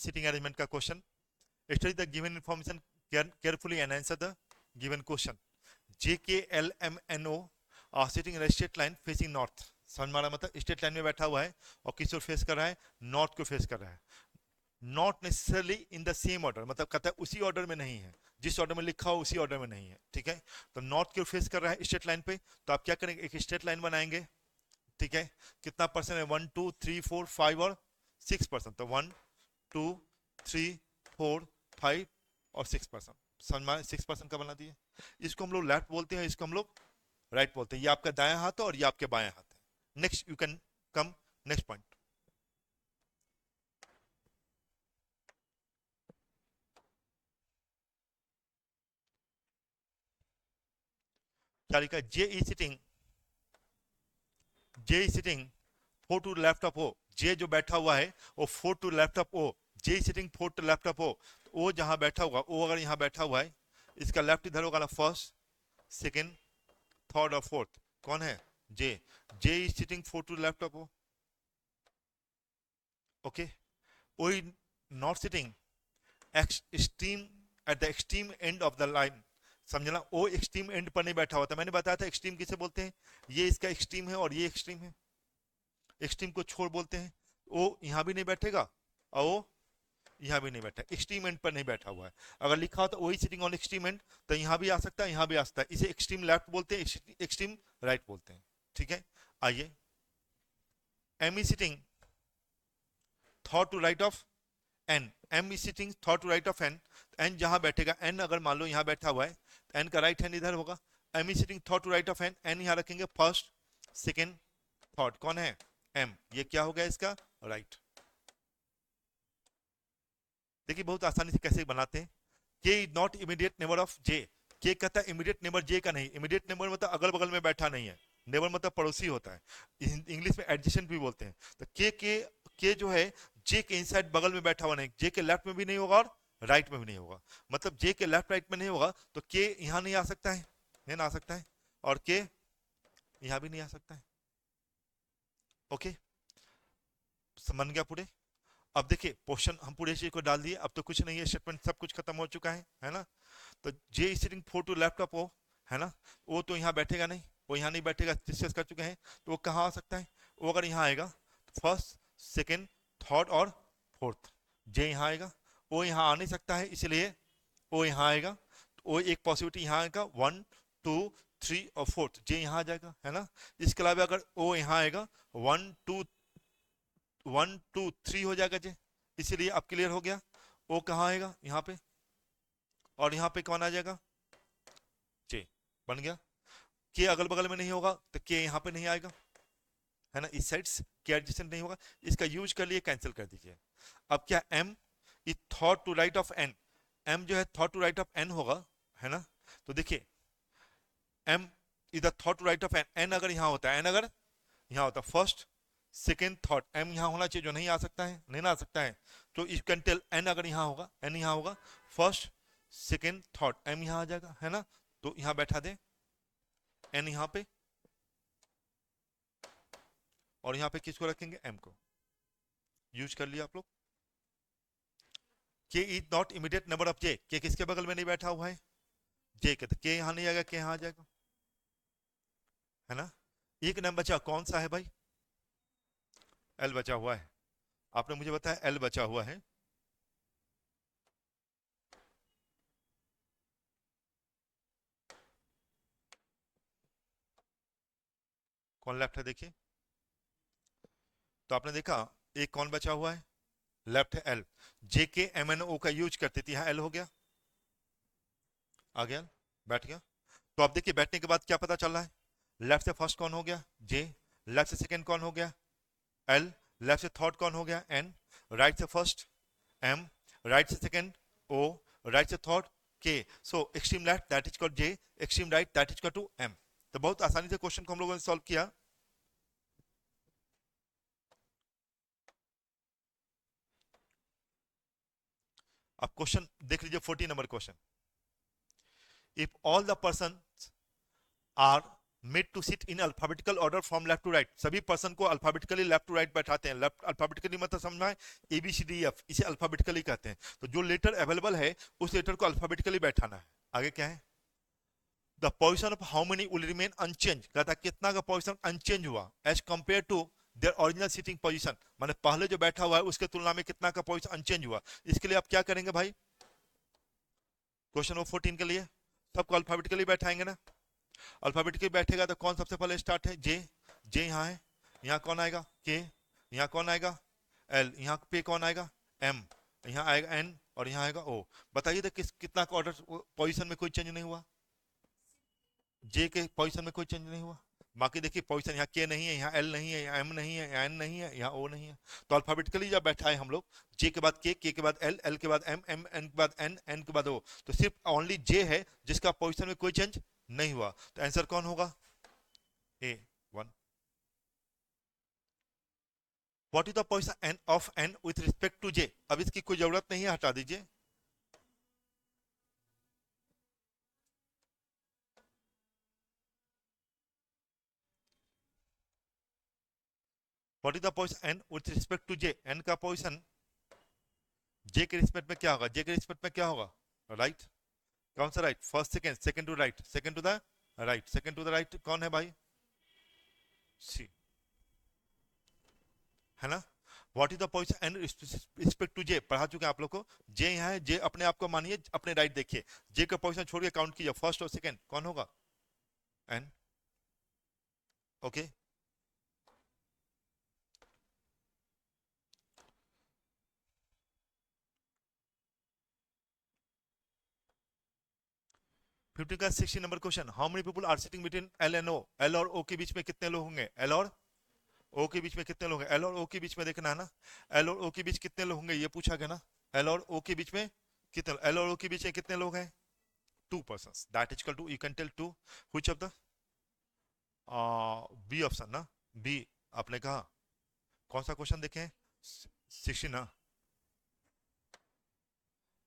Seating arrangement का question. Study the given information carefully and answer the given question. JKLMNO are sitting in straight line facing north. समझ में आ रहा है? मतलब straight line में बैठा हुआ है और किस ओर फेस कर रहा है? नॉर्थ को फेस कर रहा है। Not necessarily in the same order, मतलब कहता है उसी ऑर्डर में नहीं है, जिस ऑर्डर में लिखा हो उसी ऑर्डर में नहीं है। ठीक है, तो नॉर्थ की ओर फेस कर रहा है स्ट्रेट लाइन पे, तो आप क्या करेंगे? एक स्ट्रेट लाइन बनाएंगे। ठीक है, कितना परसेंट है? 1 2 3 4 5 और 6%। तो 1 2 3 4 5 और 6%। समझ में 6% का बना दिए। इसको हम लोग लेफ्ट बोलते हैं, इसको हम लोग राइट बोलते हैं। ये आपका दायां हाथ है और ये आपके बायां हाथ है। Next you can come next point. क्या लिखा है? J is sitting 4 to left of O. J जो बैठा हुआ है वो 4 to left of O. J sitting 4 to left of O. तो ओ जहां बैठा होगा, ओ अगर यहां बैठा हुआ है, इसका लेफ्ट इधर होगा ना, फर्स्ट सेकंड थर्ड और फोर्थ। कौन है? J. J is sitting 4 to left of O. Okay, O not sitting extreme at the extreme end of the line. समझना, ओ एक्सट्रीम एंड पर नहीं बैठा हुआ था। मैंने बताया था एक्सट्रीम किसे बोलते हैं। ये इसका एक्सट्रीम है और ये एक्सट्रीम है। एक्सट्रीम को छोड़ बोलते हैं। ओ यहां भी नहीं बैठेगा और ओ यहां भी नहीं बैठा, एक्सट्रीम एंड पर नहीं बैठा हुआ है। अगर लिखा हो तो वही सिटिंग ऑन एक्सट्रीम एंड, तो यहां भी आ सकता है, यहां भी आ सकता है। इसे एक्सट्रीम लेफ्ट बोलते हैं, एक्सट्रीम राइट बोलते हैं। ठीक है, आइए। M E sitting thought to right of N. M E sitting thought to right of N. N जहां बैठेगा, एन अगर मान लो यहां बैठा हुआ है, तो एन का राइट हैंड इधर होगा। M E sitting thought to right of N. N यहां रखेंगे फर्स्ट सेकेंड थॉट। कौन है? एम। ये क्या हो गया इसका? राइट। देखिए बहुत आसानी से कैसे बनाते हैं। K is not immediate neighbour of J. K कहता है इमीडिएट नेबर जे का नहीं। इमीडिएट नेबर मतलब अगल बगल में बैठा नहीं है। नेबर मतलब पड़ोसी होता है। इंग्लिश में एडजेसेंट भी बोलते हैं। तो के जो है, जे के इनसाइड बगल में बैठा हुआ नहीं। जे के लेफ्ट में भी नहीं होगा और राइट में भी नहीं होगा। मतलब जे के लेफ्ट राइट में नहीं होगा तो के यहां नहीं आ सकता है, नहीं ना आ सकता है, और के यहां भी नहीं आ सकता है। ओके, समझ गया पूरे? अब देखिए क्वेश्चन हम पूरे चीज को डाल दिए, अब तो कुछ नहीं है, स्टेटमेंट सब कुछ खत्म हो चुका है ना। तो J is sitting 4 to left of O, है ना। वो तो यहाँ बैठेगा नहीं, वो यहाँ नहीं बैठेगा, डिस्कस कर चुके हैं। तो वो कहाँ आ सकता है? वो अगर यहाँ आएगा तो फर्स्ट सेकेंड थर्ड और फोर्थ। जे यहाँ आएगा, वो यहाँ आ नहीं सकता है, इसलिए वो यहाँ आएगा। तो वो एक पॉसिबिलिटी यहाँ आएगा, 1 2 3 और फोर्थ जे यहाँ आ जाएगा, है ना। इसके अलावा अगर वो यहाँ आएगा 1 2 1 2 3 हो जाएगा जे, इसीलिए अब क्लियर हो गया। वो कहाँ आएगा? यहाँ पे, और यहाँ पे कौन आ जाएगा? जे। बन गया। के अगल बगल में नहीं होगा तो के यहाँ पे नहीं आएगा, है ना। इस साइड के एडजेसेंट नहीं होगा, इसका यूज कर लिए, कैंसिल कर दीजिए। अब क्या? M is thought to right of N. M जो है थॉट टू राइट ऑफ एन होगा, है ना। तो देखिए एम इज द थॉट to right of N. N अगर यहाँ होता है, एन अगर यहाँ होता फर्स्ट सेकेंड थॉट, एम यहाँ होना चाहिए, जो नहीं आ सकता है, नहीं ना आ सकता है। तो यू कैन टेल एन अगर यहाँ होगा, एन यहाँ होगा, फर्स्ट सेकेंड थॉट, एम यहाँ आ जाएगा, है ना। तो यहाँ बैठा दे एन यहाँ पे, और यहाँ पे किसको रखेंगे? एम को। यूज कर लिया आप लोग। K is not immediate number of J. K किसके बगल में नहीं बैठा हुआ है? जे के। तो के यहाँ नहीं आएगा, के यहाँ आ जाएगा, है ना। एक नाम बचा, कौन सा है भाई? एल बचा हुआ है। आपने मुझे बताया एल बचा हुआ है। कौन लेफ्ट है देखिए। तो आपने देखा एक कौन बचा हुआ है? लेफ्ट है एल। जे के एम एन ओ का यूज करते थे, यहाँ एल हो गया, आ गया, बैठ गया। तो आप देखिए बैठने के बाद क्या पता चल रहा है? लेफ्ट से फर्स्ट कौन हो गया? जे। लेफ्ट से सेकंड कौन हो गया? एल। लेफ्ट से थर्ड कौन हो गया? एन। राइट से फर्स्ट एम। राइट से सेकंड ओ। राइट से third K. So extreme left that is called J, extreme right that is called to M. तो बहुत आसानी से क्वेश्चन को हम लोगों ने सॉल्व किया। अब क्वेश्चन देख लीजिए, 40 number question. If all the person are made to sit in alphabetical order from left to right, सभी पर्सन को अल्फाबेटिकली लेफ्ट टू राइट बैठाते हैं। लेफ्ट अल्फाबेटिकली मतलब समझना है A B C D F, इसे अल्फाबेटिकली कहते हैं। तो जो लेटर अवेलेबल है उस लेटर को अल्फाबेटिकली बैठाना है। आगे क्या है, the position of how many will remain unchange, कहता कितना का पोजिशन अनचेंज हुआ as compare to their original sitting position, माने पहले जो बैठा हुआ है उसके तुलना में कितना का पोजीशन अनचेंज हुआ। इसके लिए आप क्या करेंगे भाई, क्वेश्चन नंबर 14 के लिए सबको अल्फाबेटिकली बैठाएंगे ना। अल्फाबेटिकली बैठेगा तो कौन सबसे पहले स्टार्ट है, जे, जे यहाँ है, यहाँ कौन आएगा के, यहाँ कौन आएगा एल, यहाँ पे कौन आएगा एम, यहाँ आएगा एन और यहाँ आएगा ओ। बताइए तो कितना का ऑर्डर पोजीशन में कोई चेंज नहीं हुआ, जे के पोजीशन में कोई चेंज नहीं हुआ। बाकी देखिए पोजीशन यहाँ के नहीं है, यहाँ एल नहीं है, यहाँ एम नहीं है, यहाँ एन नहीं है, यहाँ ओ नहीं है। तो अल्फाबेटिकली जब बैठा है हम लोग, जे के बाद के बाद एल, एल के बाद एम, एम एन के बाद एन, एन के बाद ओ, तो सिर्फ ओनली जे है जिसका पोजीशन में कोई चेंज नहीं हुआ। तो आंसर कौन होगा, A one. What is the position N of N with respect to J, अब इसकी कोई जरूरत नहीं है, हटा दीजिए। What is the position N with respect to J, N का पोजीशन जे के रिस्पेक्ट में क्या होगा, जे के रिस्पेक्ट में क्या होगा, राइट। कौन सा right, first second, second to right, second to the right, second to the right कौन है भाई, सी, है ना। What is the position N respect to J, पढ़ा चुके हैं आप लोग को। जे यहाँ है, जे अपने आप को मानिए अपने राइट देखिए, जे का पोजीशन छोड़ के काउंट कीजिए, फर्स्ट और सेकंड कौन होगा, एन, ओके। 50 का 60 number question, how many people are sitting between L and O, L और ओ के बीच में कितने लोग होंगे, एल और ओ के बीच में कितने लोग हैं, एल और ओ के बीच में देखना है ना, एल और ओ के बीच कितने लोग होंगे ये पूछा गया ना। एल और ओ के बीच में कितने, एल और ओ के बीच में कितने लोग हैं, 2 persons, that is equal to, you can tell 2, which of the, B option ना, बी। आपने कहा कौन सा क्वेश्चन देखें, 60 ना,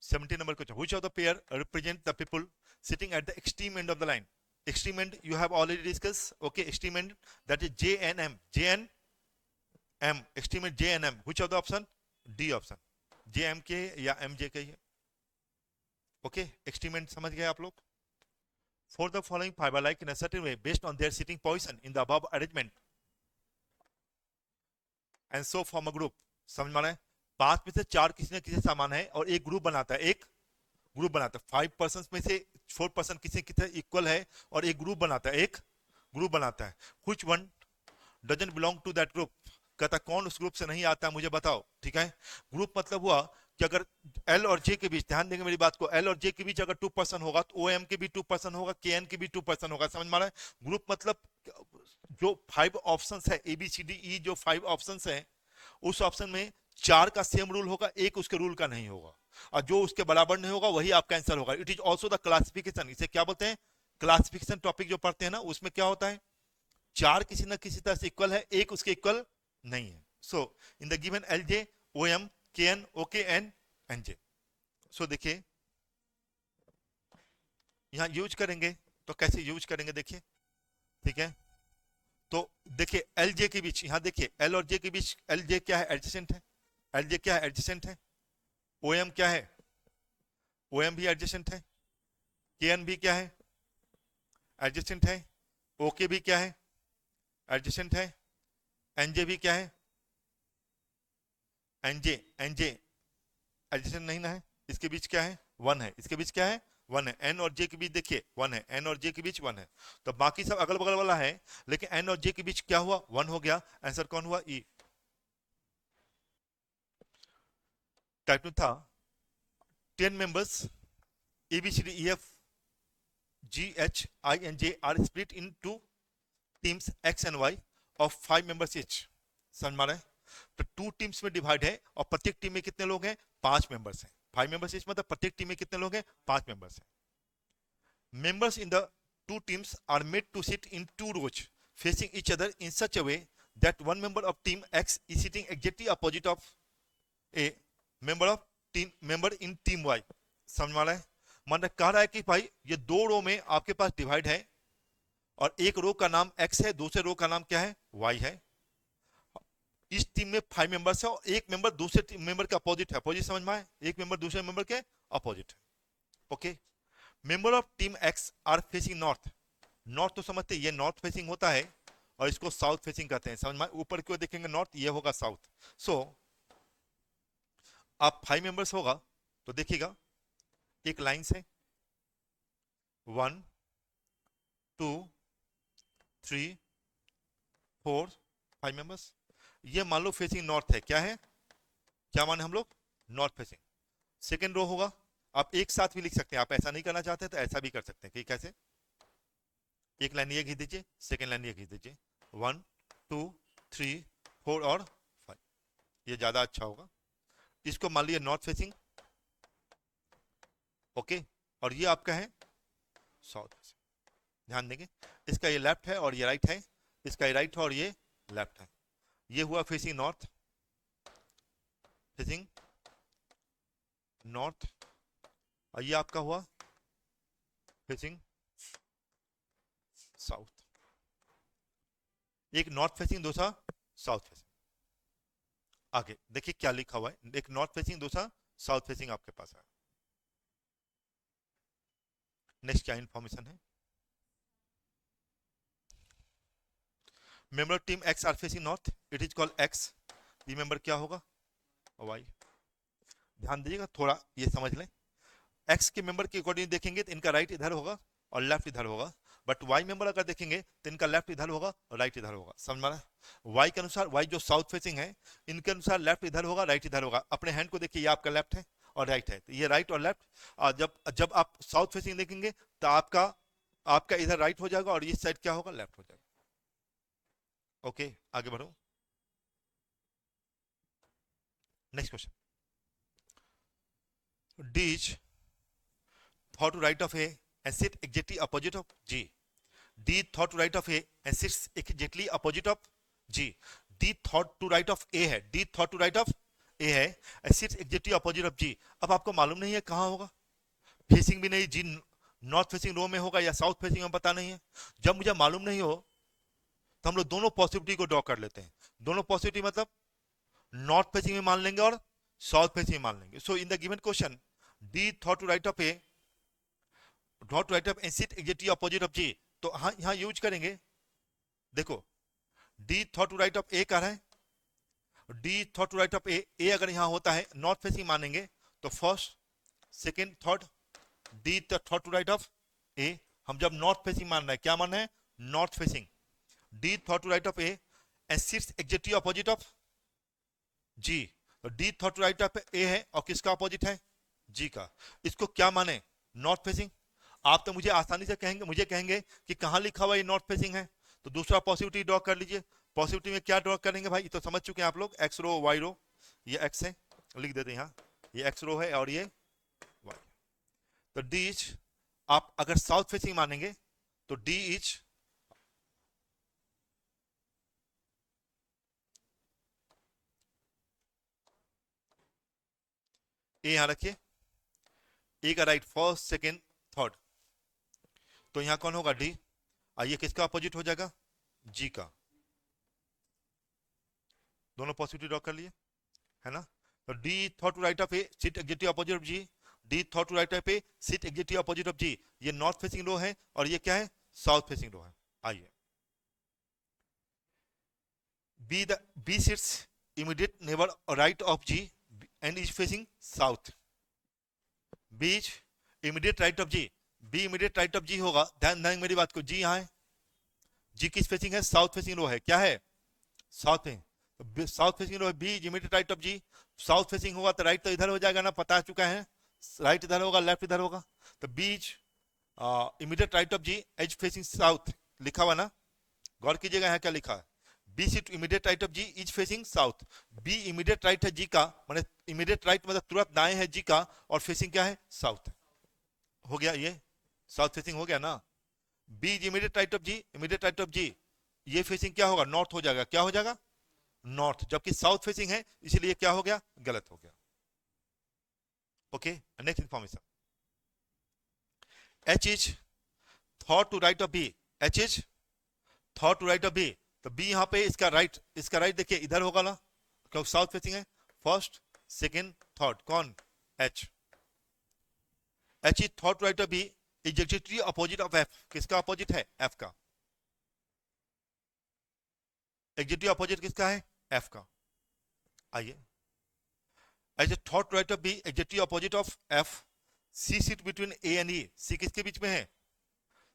70 number question, which of the pair represent the people sitting at the extreme end of the line, extreme end you have already discussed, okay, extreme end that is J and M, J and M, extreme end J and M, which of the option, D option, J M के या M J के है, okay, extreme end समझ गए आप लोग। For the following fiber like in a certain way based on their sitting position in the above arrangement and so form a group, समझ में आए, 5 में से 4 किसी न किसी समान है और एक ग्रुप बनाता है, एक ग्रुप बनाता है, 5 पर्सन में से 4 पर्सन किसी कितने इक्वल है और एक ग्रुप बनाता है, एक ग्रुप बनाता है। Which one doesn't belong to that group, कहता कौन उस ग्रुप से नहीं आता मुझे बताओ, ठीक है। ग्रुप मतलब हुआ कि अगर एल और जे के बीच, ध्यान देंगे मेरी बात को, एल और जे के बीच अगर 2 पर्सन होगा तो ओ एम के भी 2 पर्सन होगा, के एन के भी 2 पर्सन होगा, समझ में आ रहा है। ग्रुप मतलब जो 5 ऑप्शन है ए बी सी डी ई, जो 5 ऑप्शन है उस ऑप्शन में 4 का सेम रूल होगा, एक उसके रूल का नहीं होगा, और जो उसके बराबर नहीं होगा वही आपका आंसर होगा। It is also the classification, इसे क्या बोलते हैं, क्लासिफिकेशन टॉपिक जो पढ़ते हैं ना उसमें क्या होता है, 4 किसी ना किसी तरह से इक्वल है, एक उसके इक्वल नहीं है। So in the given L J O M K N O K N N जे, सो देखिए यहां यूज करेंगे तो कैसे यूज करेंगे देखिए, ठीक है। तो देखिए एल जे के बीच, यहां देखिए एल और जे के बीच, एल जे क्या है, एडजेसेंट है, एल जे क्या है, एडजेसेंट है। ओ एम क्या है, ओ एम भी एडजेसेंट है। के एन भी क्या है, एडजेसेंट है। ओके भी क्या है, एडजेसेंट है। एनजे भी क्या है, एनजे, एनजे एडजेसेंट नहीं ना है, इसके बीच क्या है, 1 है, इसके बीच क्या है, 1 है। एन और जे के बीच देखिए 1 है, एन और जे के बीच 1 है, तो बाकी सब अगल बगल वाला है, लेकिन एन और जे के बीच क्या हुआ, 1 हो गया। आंसर कौन हुआ, ई। टाइप था 10 members A B C D E F G H I and J are split into teams X and Y of 5 members each, समझ में आ रहा है। तो 2 टीम्स में डिवाइड है और प्रत्येक टीम में कितने लोग हैं, 5 मेंबर्स हैं। 5 मेंबर्स इच मतलब प्रत्येक टीम में कितने लोग हैं, 5 मेंबर्स हैं। Members in the 2 teams are made to sit in 2 rows facing each other in such a way that one member of team X is sitting exactly opposite of a member in team Y, समझ में आ रहा है। मतलब कह रहा है कि भाई ये 2 रो में आपके पास डिवाइड है और एक रो का नाम एक्स है, दूसरे रो का नाम क्या है, वाई है। इस टीम में 5 मेंबर्स है और एक मेंबर दूसरे टीम मेंबर के अपोजिट है। अपोजिट समझ में आए, एक मेंबर दूसरे मेंबर के अपोजिट है। Okay, member of team X are facing north. North तो समझते हैं, ये नॉर्थ फेसिंग होता है और इसको साउथ फेसिंग कहते हैं, समझ में। ऊपर क्यों देखेंगे नॉर्थ, ये होगा साउथ। सो आप 5 मेंबर्स होगा तो देखिएगा एक लाइन से 1 2 3 4 5 मेंबर्स। ये मान लो फेसिंग नॉर्थ है, क्या है, क्या माने हम लोग, नॉर्थ फेसिंग। सेकेंड रो होगा, आप एक साथ भी लिख सकते हैं, आप ऐसा नहीं करना चाहते तो ऐसा भी कर सकते हैं कि कैसे, एक लाइन ये खींच दीजिए, सेकेंड लाइन ये खींच दीजिए, 1 2 3 4 और 5, ये ज्यादा अच्छा होगा। इसको मान लिया नॉर्थ फेसिंग, ओके, और ये आपका है साउथ फेसिंग। ध्यान देंगे, इसका ये लेफ्ट है और ये राइट है, इसका ये राइट है और ये लेफ्ट है। ये हुआ फेसिंग नॉर्थ, फेसिंग नॉर्थ, और ये आपका हुआ फेसिंग साउथ। एक नॉर्थ फेसिंग, दूसरा साउथ फेसिंग। आगे देखिए क्या लिखा हुआ है, एक नॉर्थ फेसिंग, दूसरा साउथ फेसिंग आपके पास है। नेक्स्ट क्या इंफॉर्मेशन है, member team X are facing north, it is called X. ये मेंबर क्या होगा, वाई। ध्यान दीजिएगा थोड़ा, ये समझ लें, एक्स के मेंबर के अकॉर्डिंग देखेंगे तो इनका राइट इधर होगा और लेफ्ट इधर होगा, बट वाई मेंबर अगर देखेंगे तो इनका लेफ्ट इधर होगा और राइट इधर होगा, समझ में आ रहा है। वाई के अनुसार, वाई जो साउथ फेसिंग है, इनके अनुसार लेफ्ट इधर होगा, राइट इधर होगा। अपने हैंड को देखिए, ये आपका लेफ्ट है और राइट है, तो ये राइट और लेफ्ट। और जब जब आप साउथ फेसिंग देखेंगे तो आपका आपका इधर राइट हो जाएगा और इस साइड क्या होगा, लेफ्ट हो जाएगा। ओके, आगे बढ़ो, next question. D is thought to right of A and sit exactly opposite of G. D thought to right of A and sits exactly opposite of G. D thought to right of A है, D thought to right of A है and sits exactly opposite of G. अब आपको मालूम नहीं है कहाँ होगा, facing भी नहीं, G नॉर्थ फेसिंग रो में होगा या साउथ फेसिंग में पता नहीं है। जब मुझे मालूम नहीं हो तो हम लोग दोनों पॉसिबिलिटी को ड्रॉ कर लेते हैं। दोनों पॉसिबिलिटी मतलब नॉर्थ फेसिंग में मान लेंगे और साउथ फेसिंग में मान लेंगे। So in the given question D thought to right of A dot right of A sit exactly opposite of G, तो हाँ यहाँ यूज करेंगे। देखो D thought to right of A कर रहा है, D thought to right of A, A अगर यहाँ होता है नॉर्थ फेसिंग मानेंगे तो first second third, D thought to right of A. हम जब नॉर्थ फेसिंग मान रहे हैं, क्या मान रहे हैं, north facing, D thought to right of A and sits exactly opposite of G. तो D thought to right of A है और किसका अपोजिट है, जी का। इसको क्या माने, नॉर्थ फेसिंग। आप तो मुझे आसानी से कहेंगे, मुझे कहेंगे कि कहां लिखा हुआ ये नॉर्थ फेसिंग है, तो दूसरा पॉसिबिलिटी ड्रॉ कर लीजिए। पॉसिबिलिटी में क्या ड्रॉ करेंगे भाई, ये तो समझ चुके हैं आप लोग, एक्स रो वाई रो, ये एक्स है, लिख देते हैं यहाँ, ये एक्स रो है और ये वाई। तो डी इज, आप अगर साउथ फेसिंग मानेंगे तो डी इज ए, यहां रखिए, ए का राइट फर्स्ट सेकेंड थर्ड, तो यहां कौन होगा, डी। ये किसका अपोजिट हो जाएगा, जी का। दोनों पॉसिबिलिटी ड्रॉ कर लिए, है ना। तो D thought to right of A sit exactly opposite of G, D thought to right of A sit exactly opposite of G. ये नॉर्थ फेसिंग रो है और ये क्या है, साउथ फेसिंग रो है। आइए, B the B sits immediate neighbour right of G and is facing south. B is immediate right of G, B immediate right of G होगा, ध्यान दें मेरी बात को, जी यहाँ है, जी किस फेसिंग है, साउथ फेसिंग रो है, क्या है, साउथ में, साउथ फेसिंग रो है, B immediate right of G. South facing होगा तो राइट तो इधर हो जाएगा ना, पता चुका है, राइट इधर होगा लेफ्ट इधर होगा। तो B immediate right of G as facing south लिखा हुआ ना, गौर कीजिएगा यहाँ क्या लिखा है, B seat immediate right of G is facing south. B immediate right है जी का, मतलब इमीडिएट राइट मतलब तुरंत दाएं है जी का, और फेसिंग क्या है, साउथ। हो गया, ये साउथ फेसिंग हो गया ना। B is immediate right of G, immediate right of G, ये फेसिंग क्या होगा, नॉर्थ हो जाएगा, क्या हो जाएगा, नॉर्थ, जबकि साउथ फेसिंग है, इसलिए क्या हो गया, गलत हो गया। Okay, next information, H is thought to right of B H is thought to right of B, तो बी यहाँ पे इसका राइट देखिए इधर होगा ना, क्योंकि साउथ फेसिंग है। फर्स्ट सेकेंड थर्ड, कौन? H. H is thought to right of B, exactly opposite of F. किसका अपोजिट है? एफ का। एग्जैक्टली अपोजिट किसका है? एफ का। आइए, as a thought right of B exactly opposite of F, C sit between A and E. C किसके बीच में है?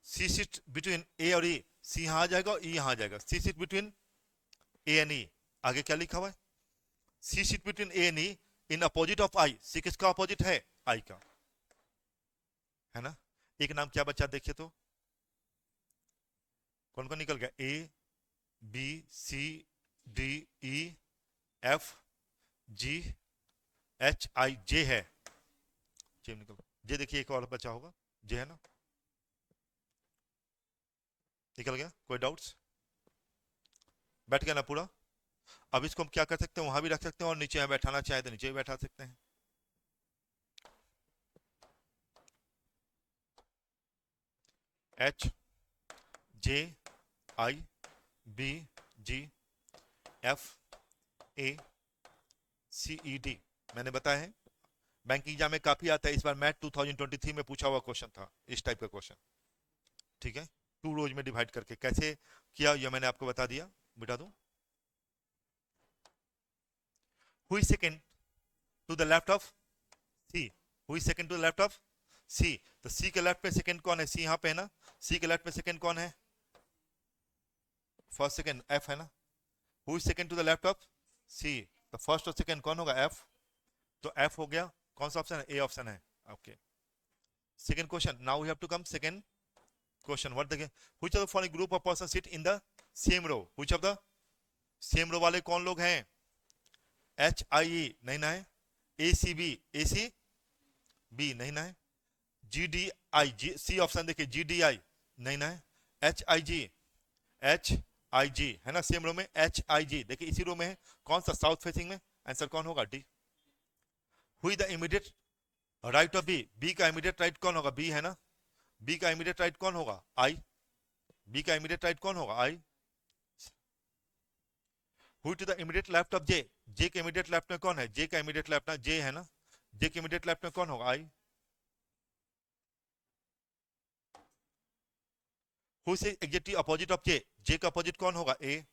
सी सिट बिटवीन ए और ई। सी यहां आ जाएगा और ई यहां आ जाएगा। C sit between A and E. आगे क्या लिखा हुआ है? C sit between A and E in opposite of I. C किसका अपोजिट है? आई का, है ना। एक नाम क्या बच्चा देखिए तो, कौन कौन निकल गया? A B C D E F G H I, J है। जे निकल, जे देखिए एक और बचा होगा, जे है ना, निकल गया। कोई डाउट्स? बैठ गया ना पूरा? अब इसको हम क्या कर सकते हैं, वहां भी रख सकते हैं और नीचे बैठाना चाहे तो नीचे भी बैठा सकते हैं। H J I B G F A C E D, मैंने बताया है। बैंकिंग एग्जाम में काफी आता है, इस बार मैथ 2023 में पूछा हुआ क्वेश्चन था इस टाइप का क्वेश्चन। ठीक है, 2 रोज में डिवाइड करके कैसे किया ये मैंने आपको बता दिया। बिठा दूं, who is second to the left of C? Who is second to the left of C? तो सी के लेफ्ट में सेकंड कौन है? सी यहां पे है ना। सी के लेफ्ट में सेकंड कौन है? फर्स्ट सेकंड एफ है ना। Who is second to the left of C? तो फर्स्ट और सेकंड कौन होगा? एफ। तो एफ हो गया। कौन सा ऑप्शन है? ए ऑप्शन है। Okay, second question. Now we have to come second question. What the which of the following group of person sit in the same row? Which of the same row वाले कौन लोग हैं? H I ई नहीं ना है। ए C B, ए C B नहीं ना है। G D I, ji C option देखिए, जी डी आई नहीं ना है। एच आई जी, एच आई जी है ना सेम रो में। एच आई जी देखिए इसी रो में है। कौन सा? साउथ फेसिंग में। आंसर कौन होगा? D. Who the immediate right of B? B का इमीडिएट राइट कौन होगा? बी है ना। बी का इमीडिएट राइट कौन होगा? आई। बी का इमीडिएट राइट कौन होगा? I. Who to the immediate left of J? J के इमीडिएट लेफ्ट में कौन है? जे का इमीडिएट लेफ्ट ना, जे है ना। जे के इमीडिएट लेफ्ट में कौन होगा? आई। हु से एग्जैक्टली अपोजिट ऑफ जे? जे का अपोजिट कौन होगा? ए।